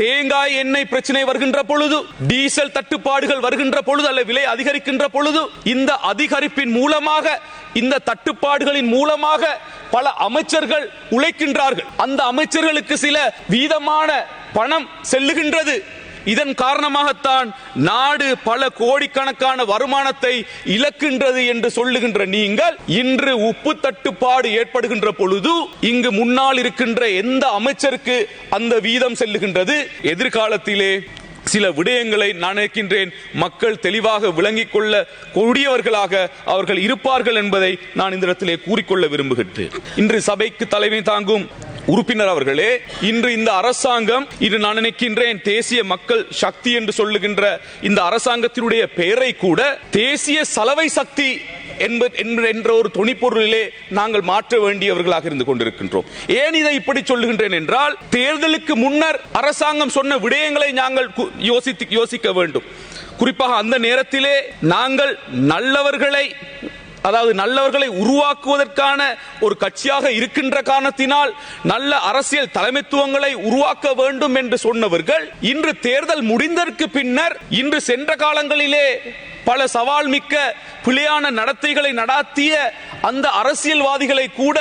தேங்காய் எண்ணெய் பிரச்சனை வருகின்ற பொழுது, டீசல் தட்டுப்பாடுகள் வருகின்ற பொழுது, அல்ல விலை அதிகரிக்கின்ற பொழுது, இந்த அதிகரிப்பின் மூலமாக, இந்த தட்டுப்பாடுகளின் மூலமாக பல அமைச்சர்கள் உழைக்கின்றார்கள். அந்த அமைச்சர்களுக்கு சில வீதமான பணம் செல்லுகின்றது. இதன் காரணமாகத்தான் நாடு பல கோடிக்கணக்கான வருமானத்தை இழக்கின்றது என்று சொல்லுகின்ற நீங்கள், இன்று உப்பு தட்டுப்பாடு ஏற்படுகின்ற பொழுது இங்கு முன்னால் இருக்கின்ற எந்த அமைச்சருக்கு அந்த வீதம் செல்லுகின்றது? எதிர்காலத்திலே சில விடயங்களை நான் நினைக்கின்றேன் மக்கள் தெளிவாக விளங்கிக் கொள்ள கூடியவர்களாக அவர்கள் இருப்பார்கள் என்பதை நான் இந்த இடத்திலே கூறிக்கொள்ள விரும்புகின்றேன். இன்று சபைக்கு தலைமை தாங்கும் உறுப்பினர் அவர்களே, இன்று இந்த அரசாங்கம், இன்று நான் நினைக்கின்றேன் தேசிய மக்கள் சக்தி என்று சொல்லுகின்ற இந்த அரசாங்கத்தினுடைய பெயரை கூட தேசிய சலவை சக்தி என்ற ஒரு துணிப்பொருளிலே நாங்கள் மாற்ற வேண்டியவர்களாக இருந்து கொண்டிருக்கின்றோம். ஏன் இதை இப்படி சொல்லுகின்றேன் என்றால், தேர்தலுக்கு முன்னர் அரசாங்கம் சொன்ன விடயங்களை நாங்கள் யோசிக்க வேண்டும். குறிப்பாக அந்த நேரத்திலே நாங்கள் நல்லவர்களை உருவாக்குவதற்கான ஒரு கட்சியாக இருக்கின்ற காரணத்தினால் நல்ல அரசியல் தலைமைத்துவங்களை உருவாக்க வேண்டும் என்று சொன்னவர்கள், இன்று தேர்தல் முடிந்ததற்கு பின்னர், இன்று சென்ற காலங்களிலே பல சவால் மிக்க பிழையான நடத்தைகளை நடாத்திய அந்த அரசியல்வாதிகளை கூட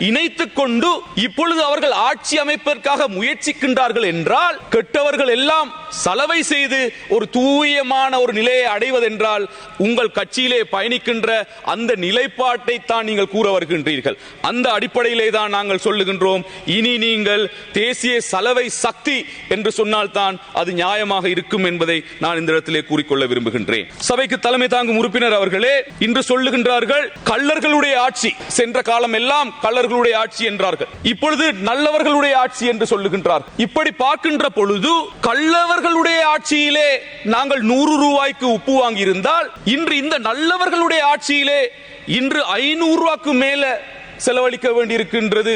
இணைத்துக் கொண்டு இப்பொழுது அவர்கள் ஆட்சி அமைப்பதற்காக முயற்சிக்கின்றார்கள் என்றால், கெட்டவர்கள் எல்லாம் சலவை செய்து ஒரு தூயமான ஒரு நிலையை அடைவதென்றால் உங்கள் கட்சியிலே பயணிக்கின்ற அந்த நிலைப்பாட்டை தான் நீங்கள் கூற வருகின்றீர்கள். அந்த அடிப்படையிலே தான் நாங்கள் சொல்லுகின்றோம், இனி நீங்கள் தேசிய சலவை சக்தி என்று சொன்னால் தான் அது நியாயமாக இருக்கும் என்பதை நான் இந்த இடத்திலே கூறிக்கொள்ள விரும்புகின்றேன். சபைக்கு தலைமை தாங்கும் உறுப்பினர் அவர்களே, இன்று சொல்லுகின்றார்கள் கள்ளர்களுடைய ஆட்சி, சென்ற காலம் எல்லாம் கள்ளர்களுடைய ஆட்சி என்றார்கள், இப்பொழுது நல்லவர்களுடைய ஆட்சி என்று சொல்லுகின்றார்கள். இப்படி பார்க்கின்ற பொழுது கள்ளவர்களுடைய ஆட்சியிலே நாங்கள் 100 ரூபாய்க்கு உப்பு வாங்கியிருந்தால், இன்று இந்த நல்லவர்களுடைய ஆட்சியிலே இன்று 500 ரூபாய்க்கு மேல செலவழிக்க வேண்டியிருக்கின்றது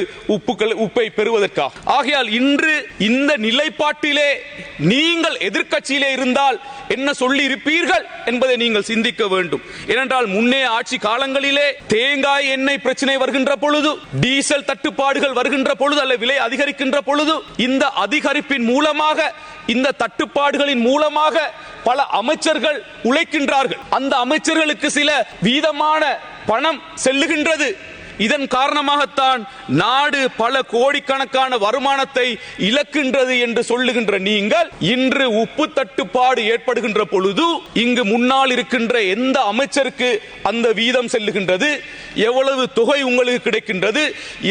உப்பை பெறுவதற்காக. ஆகையால் இன்று இந்த நிலைப்பாட்டிலே நீங்கள் எதிர்க்கட்சியிலே இருந்தால் என்ன சொல்லி இருப்பீர்கள் என்பதை நீங்கள் சிந்திக்க வேண்டும். ஏனென்றால் முன்னே ஆட்சி காலங்களிலே தேங்காய் எண்ணெய் பிரச்சனை வருகின்ற பொழுது, டீசல் தட்டுப்பாடுகள் வருகின்ற பொழுது, அல்ல விலை அதிகரிக்கின்ற பொழுது, இந்த அதிகரிப்பின் மூலமாக, இந்த தட்டுப்பாடுகளின் மூலமாக பல அமைச்சர்கள் உழைக்கின்றார்கள். அந்த அமைச்சர்களுக்கு சில வீதமான பணம் செல்லுகின்றது. இதன் காரணமாகத்தான் நாடு பல கோடிக்கணக்கான வருமானத்தை இழக்கின்றது என்று சொல்லுகின்ற நீங்கள், இன்று உப்பு தட்டுப்பாடு ஏற்படுகின்ற பொழுது இங்கு முன்னால் இருக்கின்ற எந்த அமைச்சருக்கு அந்த வீதம் செல்லுகின்றது? எவ்வளவு தொகை உங்களுக்கு கிடைக்கின்றது?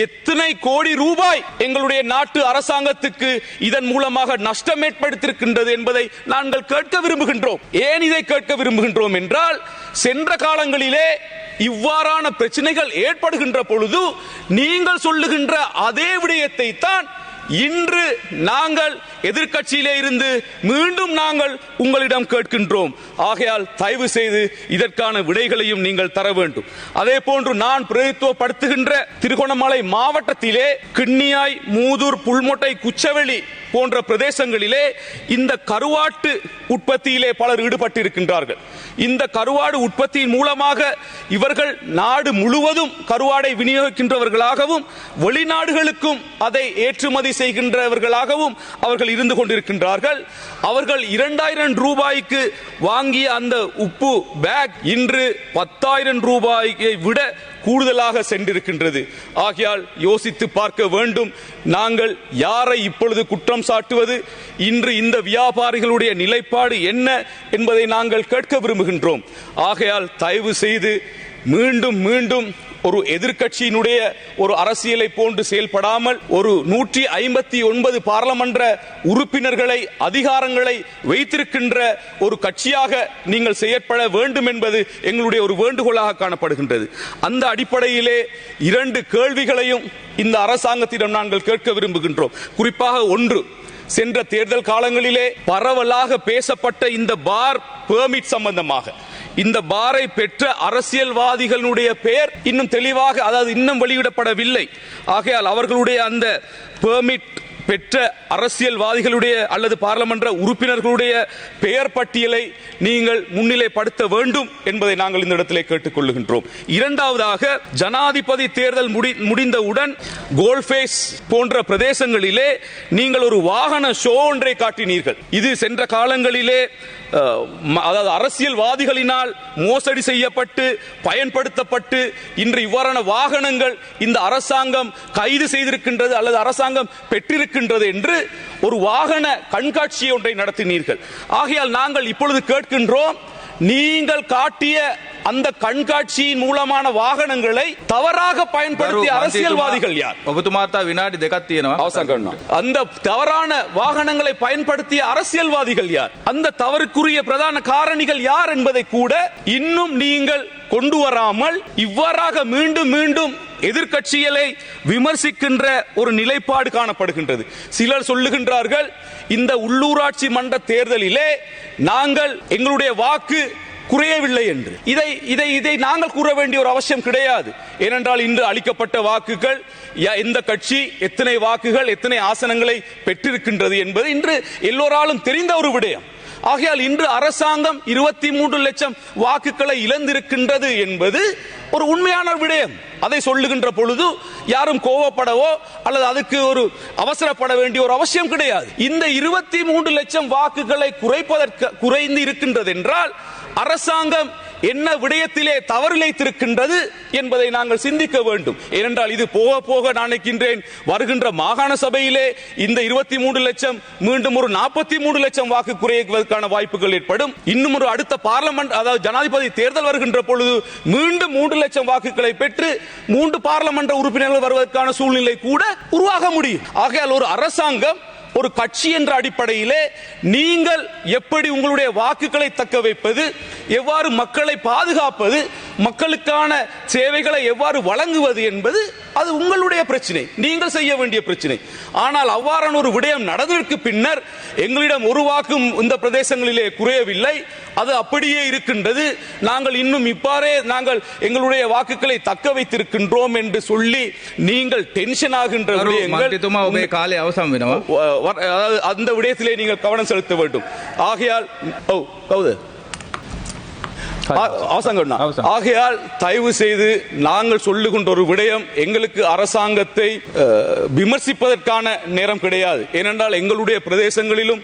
எத்தனை கோடி ரூபாய் எங்களுடைய நாட்டு அரசாங்கத்துக்கு இதன் மூலமாக நஷ்டம் ஏற்படுத்தியிருக்கின்றது என்பதை நாங்கள் கேட்க விரும்புகின்றோம். ஏன் இதை கேட்க விரும்புகின்றோம் என்றால், சென்ற காலங்களிலே இவ்வாறான பிரச்சனைகள் ஏற்படுகின்ற பொழுது நீங்கள் சொல்லுகின்ற அதே விடயத்தை தான் இன்று நாங்கள் எதிர்க்கட்சியிலே இருந்து மீண்டும் நாங்கள் உங்களிடம் கேட்கின்றோம். ஆகையால் தயவு செய்து இதற்கான விடைகளையும் நீங்கள் தர வேண்டும். அதே போன்று நான் பிரதித்துவப்படுத்துகின்ற திருகோணமலை மாவட்டத்திலே கிண்ணியாய், மூதூர், புல்மொட்டை, குச்சவெளி போன்ற பிரதேசங்களிலே இந்த கருவாட்டு உற்பத்தியிலே பலர் ஈடுபட்டிருக்கின்றார்கள். இந்த கருவாடு உற்பத்தியின் மூலமாக இவர்கள் நாடு முழுவதும் கருவாடை விநியோகிக்கின்றவர்களாகவும் வெளிநாடுகளுக்கும் அதை ஏற்றுமதி செய்கின்றவர்களாகவும் அவர்கள் இருந்து கொண்டிருக்கின்றார்கள். அவர்கள் 2000 ரூபாய்க்கு வாங்கிய அந்த உப்பு பேக் இன்று 10,000 ரூபாயை விட கூடுதலாக சென்றிருக்கின்றது. ஆகையால் யோசித்து பார்க்க வேண்டும். நாங்கள் யாரை இப்பொழுது குற்றம் சாட்டுவது? இன்று இந்த வியாபாரிகளுடைய நிலைப்பாடு என்ன என்பதை நாங்கள் கேட்க விரும்புகின்றோம். ஆகையால் தயவு செய்து மீண்டும் மீண்டும் ஒரு எதிர்க்கட்சியினுடைய ஒரு அரசியலை போன்று செயல்படாமல், ஒரு 159 பாராளுமன்ற உறுப்பினர்களை, அதிகாரங்களை வைத்திருக்கின்ற ஒரு கட்சியாக நீங்கள் செயற்பட வேண்டும் என்பது எங்களுடைய ஒரு வேண்டுகோளாக காணப்படுகின்றது. அந்த அடிப்படையிலே 2 கேள்விகளையும் இந்த அரசாங்கத்திடம் நாங்கள் கேட்க விரும்புகின்றோம். குறிப்பாக ஒன்று, சென்ற தேர்தல் காலங்களிலே பரவலாக பேசப்பட்ட இந்த பார் பெர்மிட் சம்பந்தமாக, இந்த பாரை பெற்ற அரசியல்வாதிகளுடைய பெயர் இன்னும் தெளிவாக, அதாவது இன்னும் வெளியிடப்படவில்லை. ஆகையால் அவர்களுடைய அந்த பெர்மிட் பெற்ற அரசியல்வாதிகளுடைய அல்லது பாராளுமன்ற உறுப்பினர்களுடைய பெயர் பட்டியலை நீங்கள் முன்னிலைப்படுத்த வேண்டும் என்பதை நாங்கள் இந்த இடத்திலே கேட்டுக்கொள்ளுகின்றோம். இரண்டாவதாக, ஜனாதிபதி தேர்தல் முடிந்தவுடன் கோல்ஃபேஸ் போன்ற பிரதேசங்களிலே நீங்கள் ஒரு வாகன ஷோ ஒன்றை காட்டினீர்கள். இது சென்ற காலங்களிலே அதாவது அரசியல்வாதிகளினால் மோசடி செய்யப்பட்டு பயன்படுத்தப்பட்டு இன்று இவ்வாறான வாகனங்கள் இந்த அரசாங்கம் கைது செய்திருக்கின்றது அல்லது அரசாங்கம் பெற்றிருக்கின்றது என்று ஒரு வாகன கண்காட்சி ஒன்றை நடத்தினீர்கள். ஆகையால் நாங்கள் இப்பொழுது கேட்கின்றோம், நீங்கள் காட்டிய அந்த கண்காட்சியின் மூலமான வாகனங்களை தவறாக பயன்படுத்திய அரசியல்வாதிகள் யார்? அந்த தவறான வாகனங்களை பயன்படுத்திய அரசியல்வாதிகள் யார்? அந்த தவறுக்குரிய பிரதான காரணிகள் யார் என்பதை கூட இன்னும் நீங்கள் கொண்டு வராமல் இவ்வாறாக மீண்டும் மீண்டும் எதிர்க்கட்சிகளை விமர்சிக்கின்ற ஒரு நிலைப்பாடு காணப்படுகின்றது. சிலர் சொல்லுகின்றார்கள், இந்த உள்ளூராட்சி மன்ற தேர்தலிலே நாங்கள் எங்களுடைய வாக்கு குறையவில்லை என்று. இதை நாங்கள் கூற வேண்டிய ஒரு அவசியம் கிடையாது. ஏனென்றால் இன்று அளிக்கப்பட்ட வாக்குகள், எந்த கட்சி எத்தனை வாக்குகள் எத்தனை ஆசனங்களை பெற்றிருக்கின்றது என்பது இன்று எல்லோராலும் தெரிந்த ஒரு விடயம். ஆகையால் இன்று அரசாங்கம் 23 லட்சம் வாக்குகளை இழந்திருக்கின்றது என்பது ஒரு உண்மையான விடயம். அதை சொல்லுகின்ற பொழுது யாரும் கோபப்படவோ அல்லது அதுக்கு ஒரு அவசரப்பட வேண்டிய ஒரு அவசியம் கிடையாது. இந்த 23 லட்சம் வாக்குகளை குறைந்து இருக்கின்றது என்றால் அரசாங்கம் என்ன விடயத்திலே தவறிழைத்திருக்கின்றது என்பதை நாங்கள் சிந்திக்க வேண்டும். ஏனென்றால் இது போக போக நான் நினைக்கின்றேன் வருகின்ற மாகாண சபையிலே இந்த 23 லட்சம் மீண்டும் ஒரு 43 லட்சம் வாக்கு குறைவதற்கான வாய்ப்புகள் ஏற்படும். இன்னும் ஒரு அடுத்த பார்லமெண்ட் அதாவது ஜனாதிபதி தேர்தல் வருகின்ற பொழுது மீண்டும் 3 லட்சம் வாக்குகளை பெற்று 3 பார்லமெண்ட் உறுப்பினர்கள் வருவதற்கான சூழ்நிலை கூட உருவாக முடியும். ஆகையால் ஒரு அரசாங்கம் ஒரு கட்சி என்ற அடிப்படையிலே நீங்கள் எப்படி உங்களுடைய வாக்குகளை தக்க வைப்பது, எவ்வாறு மக்களை பாதுகாப்பது, மக்களுக்கான சேவைகளை எவ்வாறு வழங்குவது என்பது அது உங்களுடைய பிரச்சனை, நீங்கள் செய்ய வேண்டிய பிரச்சனை. ஆனால் அவ்வாறான ஒரு விடயம் நடந்ததற்கு பின்னர் எங்களிடம் ஒரு வாக்கும் இந்த பிரதேசங்களிலே குறையவில்லை, அது அப்படியே இருக்கின்றது, நாங்கள் இன்னும் இப்பாரே நாங்கள் எங்களுடைய வாக்குகளை தக்க வைத்திருக்கின்றோம் என்று சொல்லி நீங்கள் டென்ஷன் ஆகின்ற அந்த விடயத்திலே நீங்கள் கவனம் செலுத்த வேண்டும். ஆகையால் ஆகையால் தயவு செய்து நாங்கள் சொல்லுகின்ற ஒரு விடயம், எங்களுக்கு அரசாங்கத்தை விமர்சிப்பதற்கான நேரம் கிடையாது. ஏனென்றால் எங்களுடைய பிரதேசங்களிலும்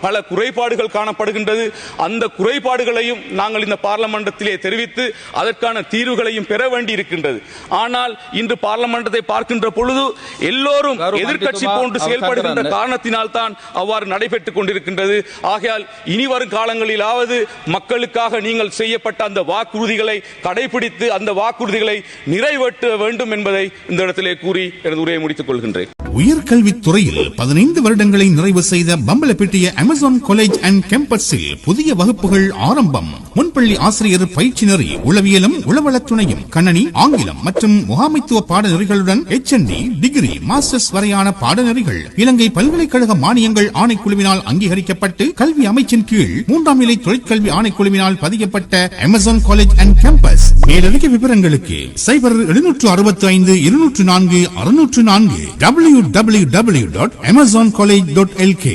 பல குறைபாடுகள் காணப்படுகின்றது. அந்த குறைபாடுகளையும் நாங்கள் இந்த பார்லமெண்டத்திலே தெரிவித்து அதற்கான தீர்வுகளையும் பெற வேண்டி இருக்கின்றது. ஆனால் இன்று பார்லமெண்டத்தை பார்க்கின்ற பொழுது எல்லோரும் எதிர்க்கட்சி போன்று செயல்படுகின்ற காரணத்தினால் தான் அவ்வாறு நடைபெற்றுக் கொண்டிருக்கின்றது. ஆகையால் இனி வரும் காலங்களிலாவது மக்களுக்காக நீங்கள் செய்யப்பட்ட அந்த வாக்குறுதிகளை கடைபிடித்து அந்த வாக்குறுதிகளை நிறைவேற்ற வேண்டும் என்பதை இந்த இடத்திலே கூறி எனது உரையை முடித்துக் கொள்கின்றேன். உயர்கல்வித்துறையில் 15 வருடங்களை நிறைவு செய்த பம்பலப்பிட்டிய அமேசான் காலேஜ் அண்ட் கேம்பஸில் புதிய வகுப்புகள் ஆரம்பம். முன்பள்ளி ஆசிரியர் பயிற்சி நெறி, உளவியலும் உளவளத்துணையும், கணனி, ஆங்கிலம் மற்றும் முகாமைத்துவ பாடநெறிகளுடன் HND, டிகிரி, மாஸ்டர்ஸ் வரையான பாடநெறிகள் இலங்கை பல்கலைக்கழக மானியங்கள் ஆணைக்குழுவினால் அங்கீகரிக்கப்பட்டு கல்வி அமைச்சின் கீழ் 3ஆம் நிலை தொழிற்கல்வி ஆணைக்குழுவினால் பதியப்பட்ட அமேசான் காலேஜ் அண்ட் கேம்பஸ். மேலதிக விவரங்களுக்கு 0765 204 604 www.amazoncollege.lk